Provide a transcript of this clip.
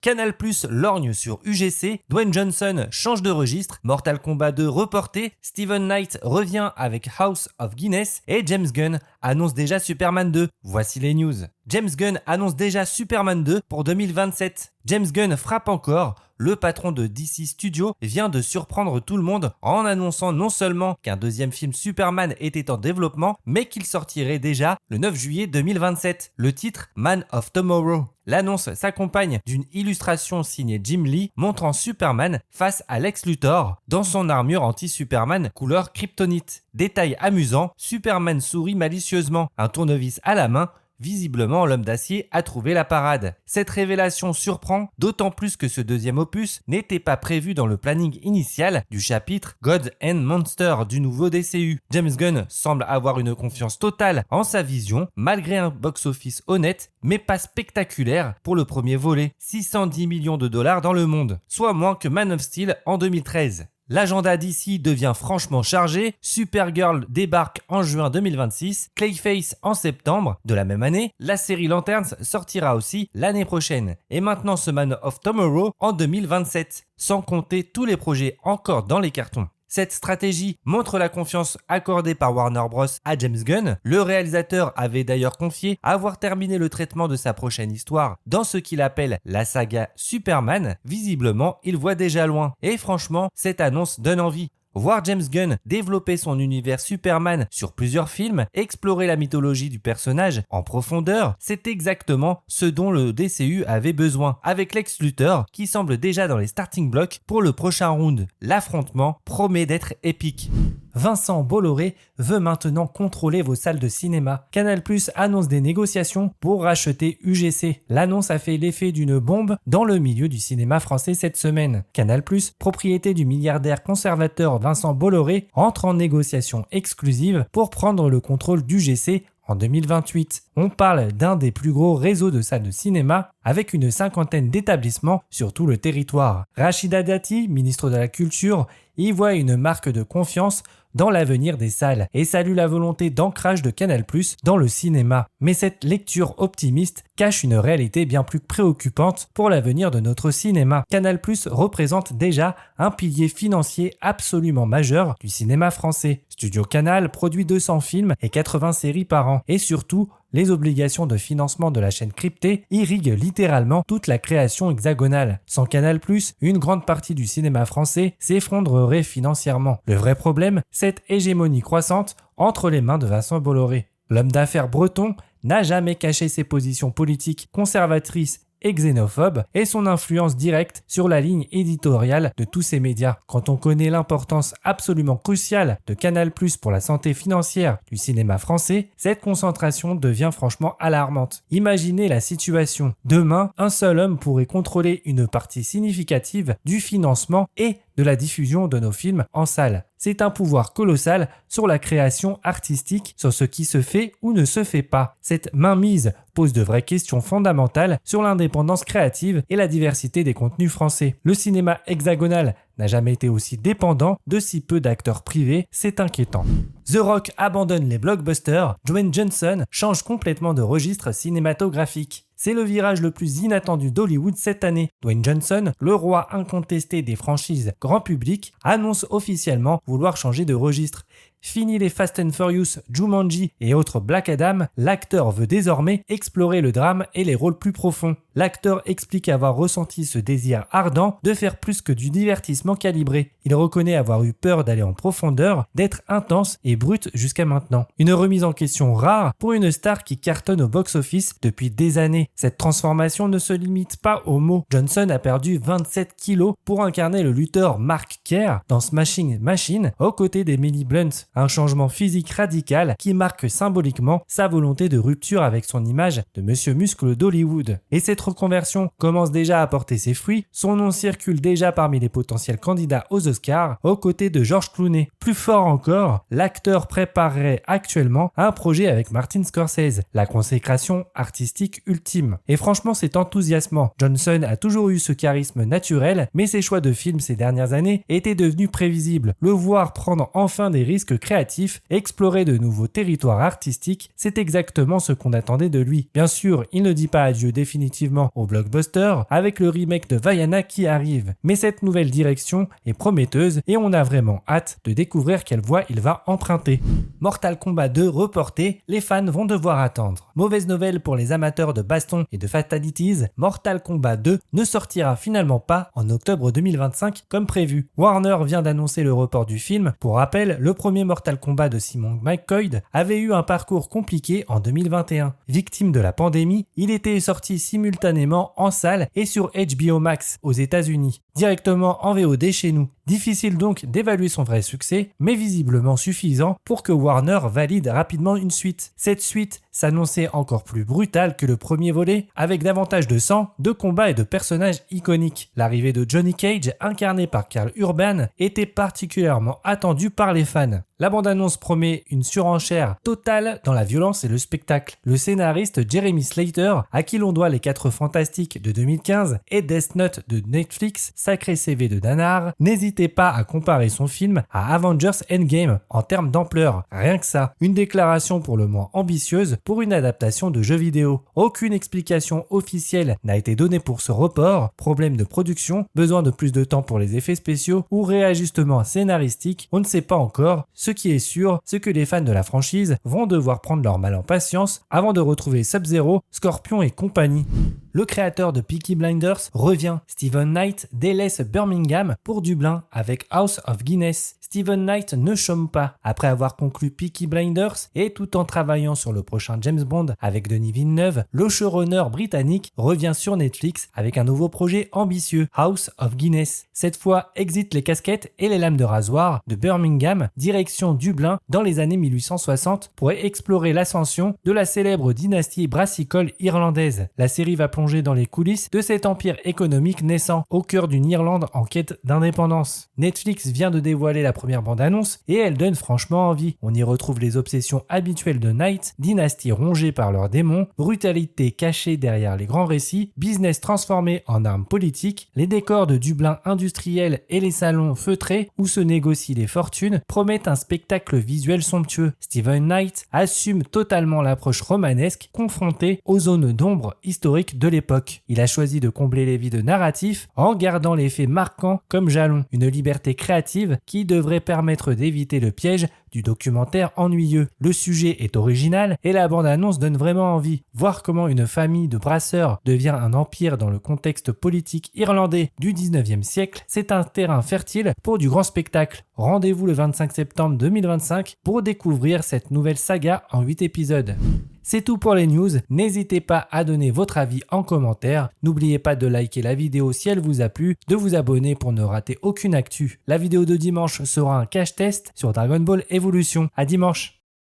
Canal+ lorgne sur UGC, Dwayne Johnson change de registre, Mortal Kombat 2 reporté, Steven Knight revient avec House of Guinness et James Gunn annonce déjà Superman 2. Voici les news. James Gunn annonce déjà Superman 2 pour 2027. James Gunn frappe encore. Le patron de DC Studios vient de surprendre tout le monde en annonçant non seulement qu'un deuxième film Superman était en développement, mais qu'il sortirait déjà le 9 juillet 2027. Le titre Man of Tomorrow. L'annonce s'accompagne d'une illustration signée Jim Lee montrant Superman face à Lex Luthor dans son armure anti-Superman couleur kryptonite. Détail amusant, Superman sourit malicieusement, un tournevis à la main. Visiblement, l'homme d'acier a trouvé la parade. Cette révélation surprend, d'autant plus que ce deuxième opus n'était pas prévu dans le planning initial du chapitre God and Monster du nouveau DCU. James Gunn semble avoir une confiance totale en sa vision, malgré un box-office honnête, mais pas spectaculaire pour le premier volet, 610 millions de dollars dans le monde, soit moins que Man of Steel en 2013. L'agenda d'ici devient franchement chargé, Supergirl débarque en juin 2026, Clayface en septembre de la même année, la série Lanterns sortira aussi l'année prochaine, et maintenant ce Man of Tomorrow en 2027, sans compter tous les projets encore dans les cartons. Cette stratégie montre la confiance accordée par Warner Bros à James Gunn. Le réalisateur avait d'ailleurs confié avoir terminé le traitement de sa prochaine histoire dans ce qu'il appelle la saga Superman. Visiblement, il voit déjà loin. Et franchement, cette annonce donne envie. Voir James Gunn développer son univers Superman sur plusieurs films, explorer la mythologie du personnage en profondeur, c'est exactement ce dont le DCU avait besoin, avec Lex Luthor qui semble déjà dans les starting blocks pour le prochain round. L'affrontement promet d'être épique. Vincent Bolloré veut maintenant contrôler vos salles de cinéma. Canal+ annonce des négociations pour racheter UGC. L'annonce a fait l'effet d'une bombe dans le milieu du cinéma français cette semaine. Canal+, propriété du milliardaire conservateur Vincent Bolloré, entre en négociation exclusive pour prendre le contrôle d'UGC en 2028. On parle d'un des plus gros réseaux de salles de cinéma avec une cinquantaine d'établissements sur tout le territoire. Rachida Dati, ministre de la Culture, y voit une marque de confiance dans l'avenir des salles et salue la volonté d'ancrage de Canal+ dans le cinéma. Mais cette lecture optimiste cache une réalité bien plus préoccupante pour l'avenir de notre cinéma. Canal+ représente déjà un pilier financier absolument majeur du cinéma français. Studio Canal produit 200 films et 80 séries par an et surtout, les obligations de financement de la chaîne cryptée irriguent littéralement toute la création hexagonale. Sans Canal+, une grande partie du cinéma français s'effondrerait financièrement. Le vrai problème, cette hégémonie croissante entre les mains de Vincent Bolloré. L'homme d'affaires breton n'a jamais caché ses positions politiques conservatrices et xénophobe et son influence directe sur la ligne éditoriale de tous ces médias. Quand on connaît l'importance absolument cruciale de Canal+ pour la santé financière du cinéma français, cette concentration devient franchement alarmante. Imaginez la situation. Demain, un seul homme pourrait contrôler une partie significative du financement et de la diffusion de nos films en salle. C'est un pouvoir colossal sur la création artistique, sur ce qui se fait ou ne se fait pas. Cette mainmise pose de vraies questions fondamentales sur l'indépendance créative et la diversité des contenus français. Le cinéma hexagonal n'a jamais été aussi dépendant de si peu d'acteurs privés, c'est inquiétant. The Rock abandonne les blockbusters, Dwayne Johnson change complètement de registre cinématographique. C'est le virage le plus inattendu d'Hollywood cette année. Dwayne Johnson, le roi incontesté des franchises grand public, annonce officiellement vouloir changer de registre. Fini les Fast and Furious, Jumanji et autres Black Adam, l'acteur veut désormais explorer le drame et les rôles plus profonds. L'acteur explique avoir ressenti ce désir ardent de faire plus que du divertissement calibré. Il reconnaît avoir eu peur d'aller en profondeur, d'être intense et brut jusqu'à maintenant. Une remise en question rare pour une star qui cartonne au box-office depuis des années. Cette transformation ne se limite pas aux mots. Johnson a perdu 27 kilos pour incarner le lutteur Mark Kerr dans Smashing Machine aux côtés d'Emily Blunt. Un changement physique radical qui marque symboliquement sa volonté de rupture avec son image de Monsieur Muscle d'Hollywood. Et cette reconversion commence déjà à porter ses fruits, son nom circule déjà parmi les potentiels candidats aux Oscars aux côtés de George Clooney. Plus fort encore, l'acteur préparerait actuellement un projet avec Martin Scorsese, la consécration artistique ultime. Et franchement, c'est enthousiasmant. Johnson a toujours eu ce charisme naturel, mais ses choix de films ces dernières années étaient devenus prévisibles. Le voir prendre enfin des risques créatif, explorer de nouveaux territoires artistiques, c'est exactement ce qu'on attendait de lui. Bien sûr, il ne dit pas adieu définitivement au blockbuster avec le remake de Vaiana qui arrive, mais cette nouvelle direction est prometteuse et on a vraiment hâte de découvrir quelle voie il va emprunter. Mortal Kombat 2 reporté, les fans vont devoir attendre. Mauvaise nouvelle pour les amateurs de baston et de fatalities, Mortal Kombat 2 ne sortira finalement pas en octobre 2025 comme prévu. Warner vient d'annoncer le report du film. Pour rappel, le premier Mortal Kombat de Simon McCoy avait eu un parcours compliqué en 2021. Victime de la pandémie, il était sorti simultanément en salle et sur HBO Max aux États-Unis, directement en VOD chez nous. Difficile donc d'évaluer son vrai succès, mais visiblement suffisant pour que Warner valide rapidement une suite. Cette suite s'annonçait encore plus brutale que le premier volet, avec davantage de sang, de combats et de personnages iconiques. L'arrivée de Johnny Cage, incarné par Karl Urban, était particulièrement attendue par les fans. La bande-annonce promet une surenchère totale dans la violence et le spectacle. Le scénariste Jeremy Slater, à qui l'on doit Les 4 Fantastiques de 2015 et Death Note de Netflix, sacré CV de Danard, n'hésitait pas à comparer son film à Avengers Endgame en termes d'ampleur. Rien que ça, une déclaration pour le moins ambitieuse pour une adaptation de jeu vidéo. Aucune explication officielle n'a été donnée pour ce report, problème de production, besoin de plus de temps pour les effets spéciaux ou réajustement scénaristique, on ne sait pas encore. Ce qui est sûr, c'est que les fans de la franchise vont devoir prendre leur mal en patience avant de retrouver Sub-Zero, Scorpion et compagnie. Le créateur de Peaky Blinders revient. Steven Knight délaisse Birmingham pour Dublin avec House of Guinness. Steven Knight ne chôme pas. Après avoir conclu Peaky Blinders et tout en travaillant sur le prochain James Bond avec Denis Villeneuve, le showrunner britannique revient sur Netflix avec un nouveau projet ambitieux, House of Guinness. Cette fois, exit les casquettes et les lames de rasoir de Birmingham, direction Dublin dans les années 1860 pour explorer l'ascension de la célèbre dynastie brassicole irlandaise. La série va plonger dans les coulisses de cet empire économique naissant au cœur d'une Irlande en quête d'indépendance. Netflix vient de dévoiler la première bande-annonce et elle donne franchement envie. On y retrouve les obsessions habituelles de Knight, dynastie rongée par leurs démons, brutalité cachée derrière les grands récits, business transformé en arme politique, les décors de Dublin industriel et les salons feutrés où se négocient les fortunes promettent un spectacle visuel somptueux. Steven Knight assume totalement l'approche romanesque confrontée aux zones d'ombre historiques de l'époque. Il a choisi de combler les vides narratifs en gardant les faits marquants comme jalon, une liberté créative qui devrait permettre d'éviter le piège du documentaire ennuyeux. Le sujet est original et la bande-annonce donne vraiment envie. Voir comment une famille de brasseurs devient un empire dans le contexte politique irlandais du 19e siècle, c'est un terrain fertile pour du grand spectacle. Rendez-vous le 25 septembre 2025 pour découvrir cette nouvelle saga en 8 épisodes. C'est tout pour les news, n'hésitez pas à donner votre avis en commentaire, n'oubliez pas de liker la vidéo si elle vous a plu, de vous abonner pour ne rater aucune actu. La vidéo de dimanche sera un cache test sur Dragon Ball Evolution. À dimanche.